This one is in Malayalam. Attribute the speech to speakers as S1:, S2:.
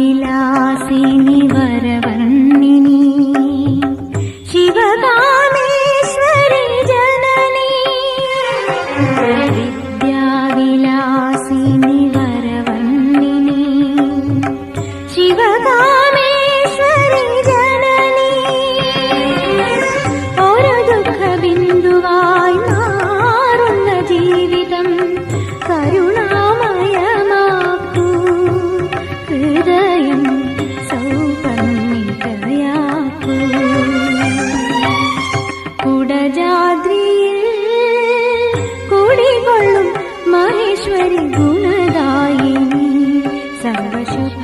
S1: വിദ്യാവിലാസിനി വരവർണ്ണിനി ശിവകാമേശ്വരി ജനനി വിദ്യാവിലാസിനി വരവർണ്ണിനി ശിവകാമേശ്വരി ജനനി ഒരു ദുഃഖബിന്ദുവായി മാറുന്ന ജീവിതം കരുണാമയമാക്കൂ ഹൃദയം സൗപർണികയാക്കൂ കുടജാദ്രിയിൽ കുടികൊള്ളും മഹേശ്വരി ഗുണദായിനി സർവശുദ്ധ